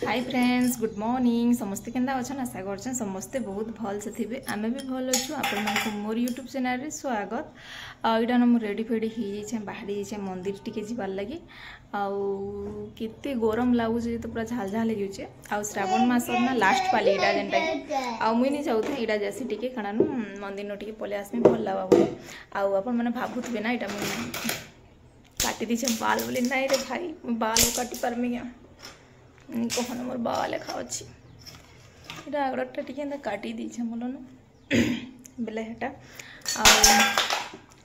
Hi friends good morning समस्ते केंदा अच्छा आशा कर समस्ते बहुत भल से थे आम भी भल अच्छु आप मोर यूट्यूब चैनल रे स्वागत आईटा ना मुझे रेडी फेडी हो बाहरी जाइए मंदिर टिके जीवार लगी आते गरम लगुच तो पूरा झाल झाल हो आ श्रावण मास ना लास्ट पाली यहाँ जेनटा मुई नहीं चाहूथे यहाँ जैसी टिके काण मंदिर न टिके पलि आसमी भल लगा बोले आपण मैंने भावुवे ना यहाँ मुझे काटी दीचे बाल बोले नाई रे भाई बाल काटी पारमी क्या कहन मोर बाबा लेखा अच्छी यहाँ आगड़टा टे काटी दीचे बोल बेले हेटा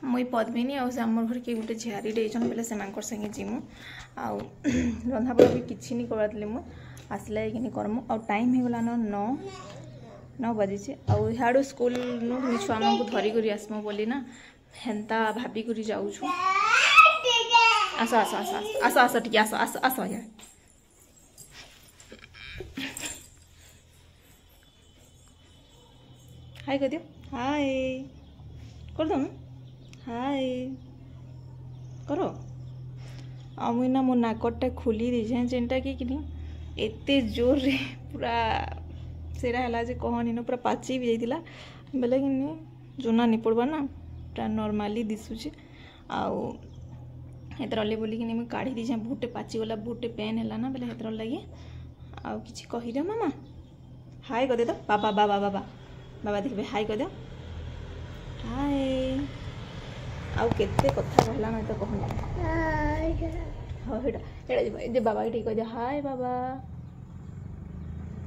मुई पद्मिनी आमर घर के गोटे झियारी डेचन बेले से संगे जीमु आउ रंधा बड़ा भी किसी नहीं करवाली मु आसला कि करमु आ टाइम हो गलान 9 बजे आउ स्कूल छुआ को धरिक आसमु बोली ना हेन्ता भाविक जाऊँ आस आस आस आस आस टे आस आस आस हाय कह दियो हाय कर दो हाय करो मुई ना मो नाकटा खोली दीजे जेनटा कि एते जोर रे पूरा सेरा है जे कहनी ना पूरा पाची भी जाइला बेले कि जोना नहीं पड़वा ना पूरा नॉर्मली दिशुचे आउ हेतर बोलिक मुझे काढ़ी दीचे बहुटे पाची गला बहुटे पेन है ना बेले हेतर लगे आउ किसी कहीदे मामा हाय कह दे तो बाबा बाबा बाबा बाबा देखिए हाय कह दो हाय आउ केते कथा कहला ना तो कहना हाँ हेटा बाबा ठीक कह दे हाय बाबा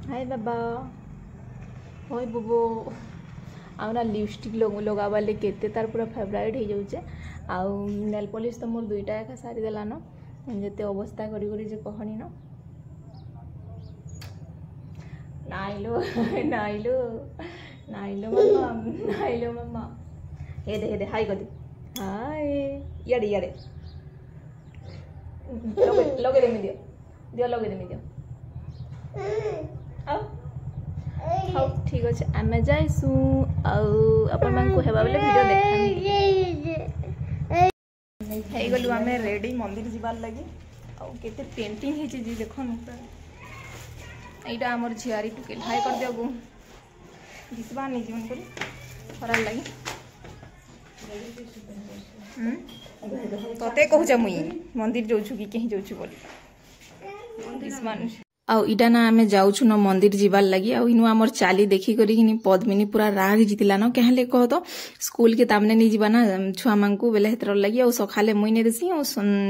हाय बुबो आउ ना लिपस्टिक लगावा ले केते तार पूरा फेवरेट हो जाऊे आउ नेल पॉलिश तो मोर दुईटा एका सारी देलान जेते अवस्था करी करी जे कहनी न नाइलो नाइलो नाइलो मामा नाइलो मामा हे दे हाय कह दे हाय यारे यारे लगे दे दियो दियो लगे दे दियो आओ ठीक अच्छे आम जाइसु आपण को हेबा बेले वीडियो देखा गलु आम रेडी मंदिर जीवार लगी आउ केते पेंटिंग हेची जी देखन एटा हमर झियारी टुकेल हाय कर दियो गो दिसबा नहीं जीवन को खराब लगी तते कहूछ मुई मंदिर जाऊछु कि कहीं जाऊछु बोली दिसबा आउ इटा ना आमे जाऊछु न मंदिर जीवार लगी आउ इनु हमर चाली देखी करी कि पद्मिनी पूरा राग जितिला न कहले कह तो स्कूल के तामने नहीं जीवा ना छुआ मांकू बेले हेतर लगी आउ सखाले मुई नहीं देसी आउ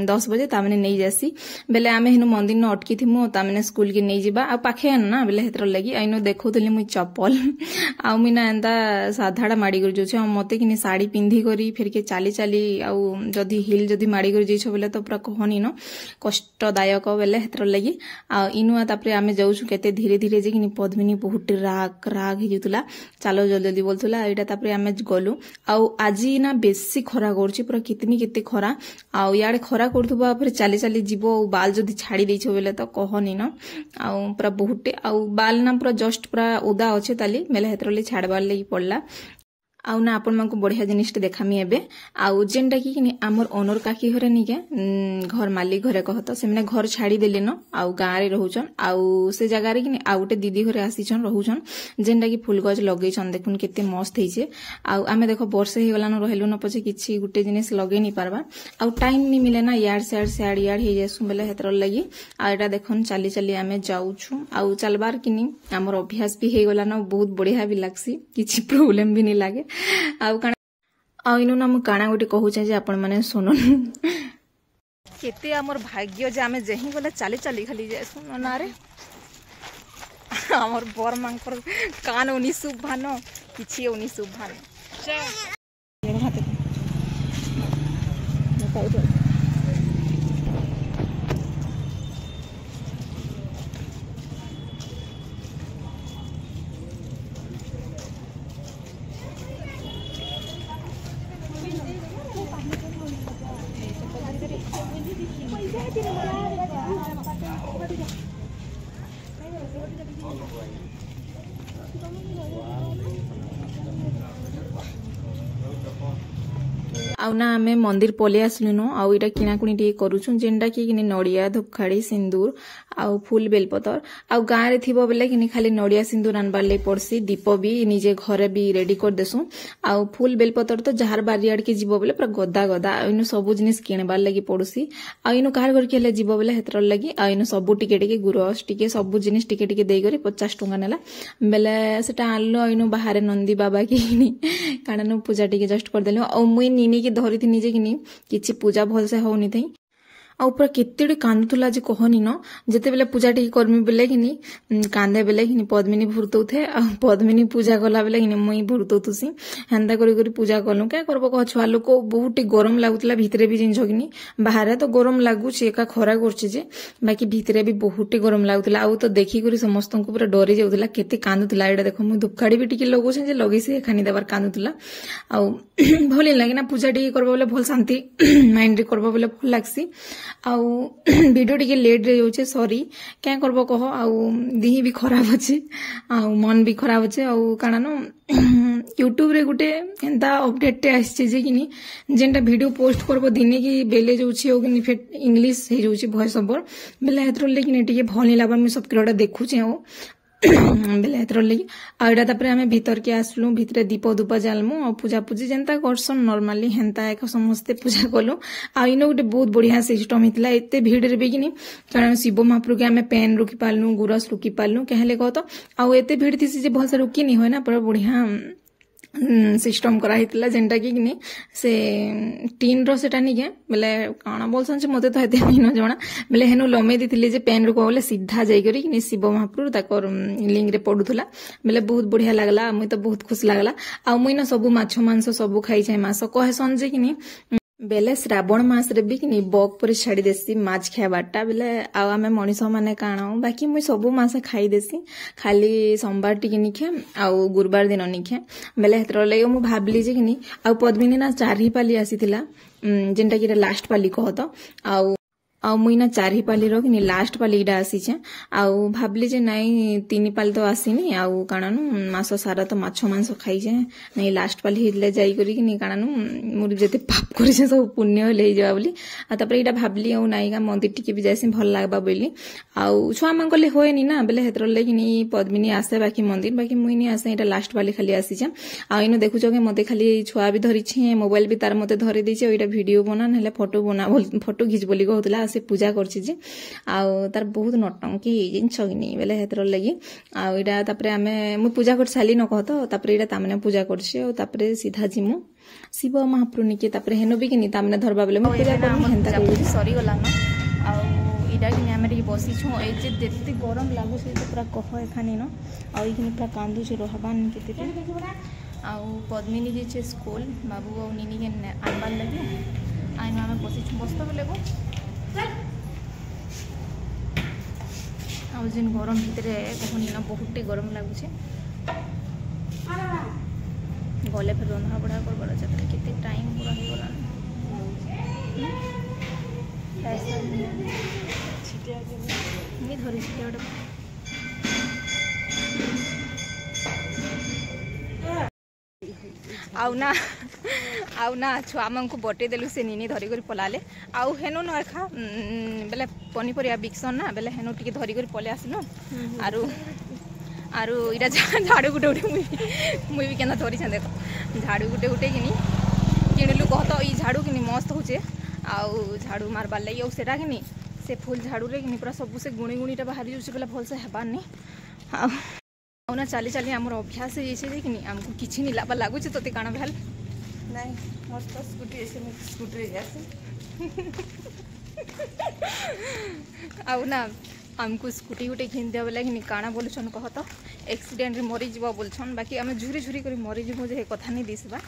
10 बजे तामने नहीं जासी बेले आमे हिनु मंदिर न अटकी थिमु तामने स्कूल के नहीं जीवा आ पाखे ना बेले हेतर लगी आइनो देखौतली मुई चप्पल आउ मुई ना एंता साधाड़ा माड़ी कर जोछ मते कि साड़ी पिंधी करी फिर के चाली चाली आउ जदी हिल जदी माड़ी कर जेछ बेले तो पूरा कहनी न कष्टदायक बेले हेतर लगी आ इनु तापरे आमे जाऊछु केते धीरे धीरे जे कि पद्मिनी बहुत राग राग ही जुतला चलो जल्दी जल्दी बोलतला एटा तापरे आमे गलु आउ आजी ना बेसी खरा करछि पूरा कितनी केते खरा आउ याडे खरा करथुबा फिर चाली चाली जीवो बाल जदी छाड़ी देछो बेले तो कहनी न आउ पूरा बहुते आउ बाल ना पूरा जस्ट पूरा ओदा अछि ताली मेले हेतरले छाड़बार लई पड़ला आउ ना आपण मानको बढ़िया जिनिसटे देखामी एबे आउ जेनटा कि आमर ओनर काकी घरे निके घर मालिक घरे कहत से मैंने घर छाड़ी देले न आउ गाँव रे रहउछन आउ से जगह रे कि आउ गोटे दीदी घरे आसीछन रहउछन जेनटा कि फूल गज लगेछन देखुन केते मस्त हेछे आउ आमे देखो वर्षे हे गलान रहलु न पछे किछि गुटे जिनिस लगे नि पारबा आउ टाइम नि मिले ना यार साड यार हे जेसु बेले हेतर लगी आ एटा देखन चाली चाली आमे जाउछु आउ चलबार किनी हमर अभ्यास भी हे गलान बहुत बढ़िया भी लागसी किछि प्रॉब्लम भी नि लागे आउ इनु ना मु काना गोटे कहूचे जे आपण माने सुनन केते हमर भाग्य जे आमे जही गले चाली चाली खाली जे सुन ना रे हमर बर मांकर कान उनी शुभ भान किछि उनी शुभ भान ये हाथे आउ ना आमे मंदिर पले आसलुन आउ इटा किणाकुणी टे करूछु जेनटा कि नड़िया धूपखाड़ी सिंदूर आउ फुल बेलपतर आउ गाँव रे थिबो बेले कि खाली नड़िया सिंदूर आनबार ले पड़सी दीप भी निजे घरे भी रेडी कर देसु आउ फुल बेलपतर तो जार बारियाड़ के जीव बेले पूरा गदा गदा इनु सब जिनिस किणबार लगी पड़ुसी आ इनु काहार घर के जीव बेले हेतर लगी आ इनु सब टिके टिके गुरस टिके सब जिनिस टिके टिके देई करी 50 टंका नेला बेले सेटा आनलो इनु बाहर नंदी बाबा की कारण पूजा टिके जस्ट कर देलु आ मुई निनी की धरी थी निजे कि किछि पूजा भल से होनी थई आ ऊपर केते कांदुला जे कहनी न जेते बेले पूजा टी करमी बेले कि कांदे बेले कि पद्मिनी भुरतौ थे आ पद्मिनी पूजा कला बेले कि मुई भुरतौ तुसी हेंदा करी करी पूजा कलु क्या करबो कह छुआ लोक बहुत गरम लागुतला भितरे भी जिंस कि बाहर तो गरम लागुछि एका खरा करछि जे बाकी भितरे भी बहुत गरम लागुतला आ तो देखि करी समस्त को पूरा डरी जाउतला केते कांदुतला एडा देखो मु धुपखाड़ी भी टिके लगौ जे लगे से खानी देबार कांदुतला आ भल लागे ना पूजा टी करबो बेले भल शांति माइंड रे करबो बेले भल लागसी आउ वीडियो टिके लेट रे होचे सॉरी क्या करबो कह आउ देह भी खराब अच्छे आउ मन भी खराब अच्छे आउ कारण यूट्यूब रे गुटे एंता अपडेट टे आछे जे कि जेंटा वीडियो पोस्ट करबो दिने की बेले जोछि ओ कि फेट इंग्लिश हे जोछि वॉइस ओवर बेले हेतरो लेकिन टिके भल लाबा मैं सब किरोटा देखुचे ओ बेले हेतर लगी आइडा तापरे हमें भीतर के आसलु भितरे दीप धूप जालमु और पूजा पूजी जेंता करसन नॉर्मली हेंता एक समस्ते पूजा कलु आ इनो गोटे बहुत बढ़िया सिस्टम हितला एते भीड़ रे बेगिनी कारण शिव महाप्रभु के हमें पेन रुकी पालनु गुरस रुकी पालनु कहले कह तो आ एते भीड़ थी जे भलसे रुकी नहीं होय ना पूरा बढ़िया सिस्टम करा हितला जेंटा कि से टीन रो सेटा नहीं के बेले काना बोलसन जे मते तो हेते नहीं न जणा बेले हेनु लमे दिथिले जे पेन रो कहले सीधा जाई करी कि शिव महाप्रभु ताकर लिंग रे पडुथला बेले बहुत बढ़िया लागला मुई तो बहुत खुश लागला आ मुई न सब माछ मांस सब खाई छै मास कहसन जे कि बेले श्रावण मास रे भी कि बक पर छाड़ी देसी माछ खाइबाटा बेले आउ आमे मनीष माने काना बाकी मुई सब मास खाई देसी खाली सोमवार टिके निखे आउ गुरुवार दिन निखे बेले हेतर लगे मु भाबली जे कि आउ पद्मिनी ना चारि पाली आसीथिला जेंटा कि लास्ट पाली कहत आउ मुई ना चारि पाली रो कि लास्ट पाली इडा आसीचे आउ भाबली जे नाई तीन पाली तो आसीनी आउ काणानु मास सारा तो माछ मांस खाई जे नहीं लास्ट पाली हिले जाई करी कि काणानु मोर जते पाप करि से सब पुण्य ले जावा बोली आ तापरे इडा भाबली आउ नाईगा मंदिर टिके भी जायसी भल लागबा बोली आउ छुआ मंगले होएनी ना बेले हेतर लेकिनी पद्मिनी आसे बाकी मंदिर बाकी मुई नहीं आसे इडा लास्ट पाली खाली आसीचे आ इनो देखुचो के मते खाली छुआ भी धरि छी मोबाइल भी तार मते धरि दैछे ओइडा वीडियो बना नले फोटो बना फोटो खींच बोली कहतला से पूजा करछि जे आउ तार बहुत नटंकी जिंस कि बेले हेतर लगी आउ इडा तापरे आमे मु पूजा कर साली न कहत तापरे इडा तामने पूजा करछि और तापरे सीधा जिमु शिव महाप्रभु निके तापरे हेनो भी कि तामने धरबा बेले मु पूजा कर हेंता सरी गला न आउ इडा कि आमे टिके बसी छु ए जे देते गरम लागु से पूरा कह एखानी न आउ इखनी पूरा कांदु से रहबान केते आउ पद्मिनी जे छे स्कूल बाबू और निनी के आनबार लगे आइनो आमे बसी छु बसतो बेले को जिन गरम भितर कहनी ना बहुत गरम लगुचे गले फिर रंधा बड़ा कर केते टाइम पूरा हो गला नहीं धरी आउ ना छुआ मन को बटे देलु से निनी धरी कर पलाले आउ हेनु न खा बेले पनीपरिया बिकसन ना बेले हेनु टिके धरी कर पले आसनु आरु आरु इडा झाड़ू गुटे गुटे मुई भी केना धरी छ देखो झाड़ू गुटे गुटे किनी किणलु कहत ई झाड़ू किनी मस्त होचे आउ झाड़ू मारबार लई और सेटा किनी से फुल झाड़ू रे किनी पूरा सब से गुणी गुणीटा बाहरी जुसे बेले भल से हेबार नहीं आउ ना चाली चाली हमर अभ्यास है जैसे जे किनी हमको किछि नहीं लाबा लागु छ तते काना भेल नहीं मस्त स्कूटी ऐसे में स्कूटर जैसे आउ ना हमको स्कूटी गुटे घिन दिया बोले कि काना बोलछन कह तो एक्सीडेंट रे मरी जीवा बोलछन बाकी आमे झुरी झुरी करी मरी जीवो जे कथा नहीं दिसबा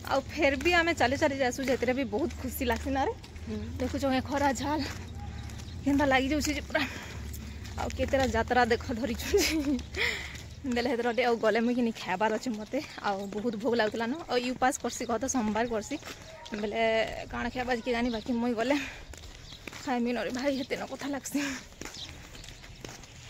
आ फिर भी आमे चाली चाली जासु जेतरे भी बहुत खुशी लागसी ना रे देखु जो खरा झाल केंदा लागी जाउ छी पूरा आ केतेरा यात्रा देख धरी छु बेले हेतरे आ गले मुझे खाबार अच्छे मत बहुत भोग लगुला न और उपास करसी कह तो सोमवार करसी बेले काण खाबा कि जानी बाकी मुई गले खाइमी न भाई हेते न कथा लगसी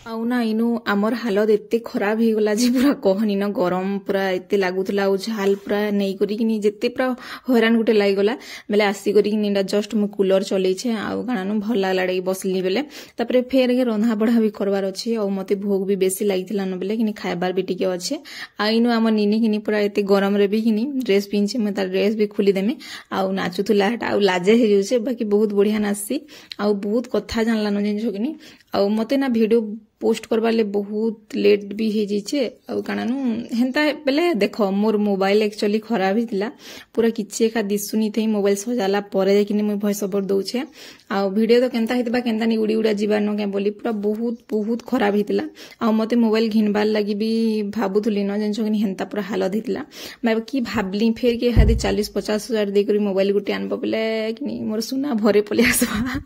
आउ ना इनु आमर हालत एते खराब हो गला जे पूरा कहनी न गरम पूरा एते लागुतला और झाल पूरा नहीं करी कि जेते पूरा हैरान गुटे लागि गला बेले आसी करी कि जस्ट मु कूलर चलै छे आउ काना भल लागला डे बसली बेले तापरे फेर के रंधा बढ़ा भी करबार अछि और मते भोग भी बेसी लागितला न बेले कि खाइबार भी टिके अछि आ इनु आम निनी कि पूरा एते गरम रे भी कि ड्रेस पिनछे मैं तार ड्रेस भी खोली देमे आउ नाचुतला हटा आउ लाजे हे जाउछे बाकी बहुत बढ़िया नाचसी आउ बहुत कथा जानला न जिन कि आउ मते ना वीडियो पोस्ट करवा ले बहुत लेट भी हो जाइए आ काना हेन्ता बेले देख मोर मोबाइल एक्चुअली खराब होता पूरा किसी एका दिशुनी थे मोबाइल सजाला परे जाकि मुझे भॉइस ओवर दौचे आ वीडियो तो केन्ता होता केन्ता नहीं उड़ी उड़ा जीवार न क्या बोली पूरा बहुत बहुत खराब होता आ मते मोबाइल घिनबार लगी भी भावुली न जिन हेन्ता पूरा हालत होता मैं कि भावली फेर के हादी 40-50 हजार देकर मोबाइल गोटे आनब बोले कि मोर सुना भरे पलि आसवा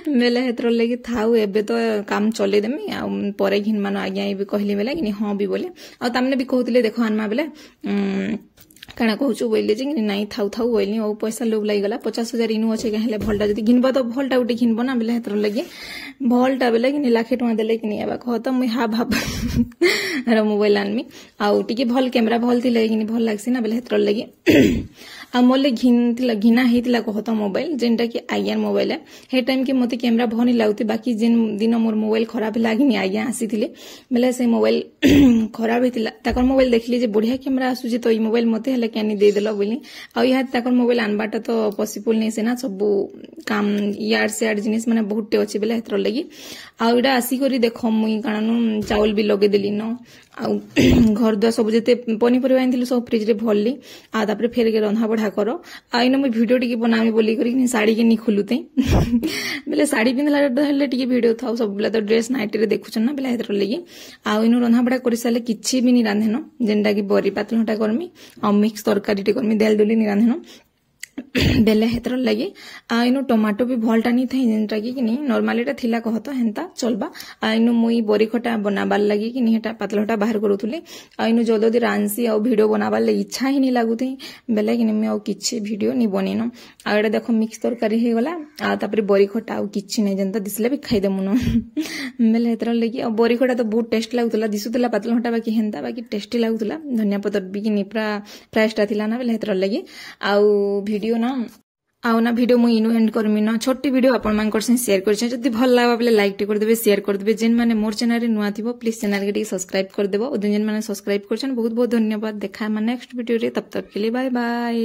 बेले हेतर लगी थाउ एबे तो काम चले देमी परे घिन मान आज्ञा भी कहली बेले कि हाँ भी बोले आ तामने भी कहते देख आनमा बेले काना कहूँ बोले कि नाई थाउ थाउ बोली और पैसा लोभ लगिगला 50 हजार इनु अच्छे कहें भलटा जब घिनब तो भलटा गोटे घिनब ना बेले हेतर लगे भलटा बेले कि लाखे टଙ୍କା देले कि एबा कह तो मुई हा भाव मोबाइल आनमी आउ टिके भल कैमरा भल थिले कि भल लागसी ना बेले हेतर लगे आ मोले घिना होता कह तो मोबाइल जेनटा कि आज्ञार मोबाइल है हे टाइम के मते कैमरा भल नहीं लगुते बाकी जेन दिन मोर मोबाइल खराब लगिनी आज्ञा आसी बेले से मोबाइल खराब होता मोबाइल देखली जे बढ़िया कैमरा आसुचे तो मोबाइल मते हेले क्या नहीं देदेल बोली आर मोबाइल आनबाटा तो पॉसिबल नहीं से ना सब काम यार से यार जिनिस माने बहुत टे अच्छे बेले हेतर लगी आउटा आसिक देख मुई काना चाउल भी लगे देली न आ घर द्वार सब जिते पनीपरिया आनी सब फ्रिज रे भरली आ तापर फेर के रंधा बढ़ा कर आईन मुझे भिडियो टी बनामी बोली कर शाड़ी के नहीं खोलुते बेले शाड़ी पिंधला टी भिडियो था सब बेला तो ड्रेस नाइट रे देखुन ना बेले हेतर लगी आईन रंधा बढ़ा कर सारे किसी भी नहीं रांधेन जेनटा कि बरी पातलटा करमी आ मिक्स तरकारी टे करमी देल दुली नहीं रांधेन बेले हेतर लगे आइनु टमाटो भी भलटा नहीं था जेनटा कि नॉर्मलीटा थिला कह तो हेन्ता चलबा आइनु मुई बरी खटा बनाबार लगी कि हेटा पातलटा बाहर करूथुली आइनु जल्दी रांसी आ वीडियो बनाबार लगी इच्छा ही नहीं लागुथी बेले कि मैं आ किछि वीडियो नहीं बनेन आ एटा देखो मिक्स तरकारी हे गला आ तापर बरी खटा आ किछि नहीं जेनता दिसले भी खाई देमुन बेले हेतर लगी आ बरी खटा तो बहुत टेस्ट लागुथला दिसुथला पातलटा बाकी हेन्ता बाकी टेस्टी लागुथला धनिया पत्तर भी कि पूरा फ्रेशटा थिला ना बेले हेतर लगी आउ वीडियो ना आउ ना वीडियो मुझे इनु एंड करमी ना छोटी वीडियो आपण मानकर से शेयर करछे जदी भल लागबा बेले लाइक टे कर देबे शेयर कर देबे जेन माने मोर चैनल रे नुआ थिबो प्लीज चैनल के टी सब्सक्राइब कर देबो और जेन माने सब्सक्राइब करछन बहुत बहुत धन्यवाद देखा है नेक्स्ट वीडियो रे तब तक के लिए बाय बाय।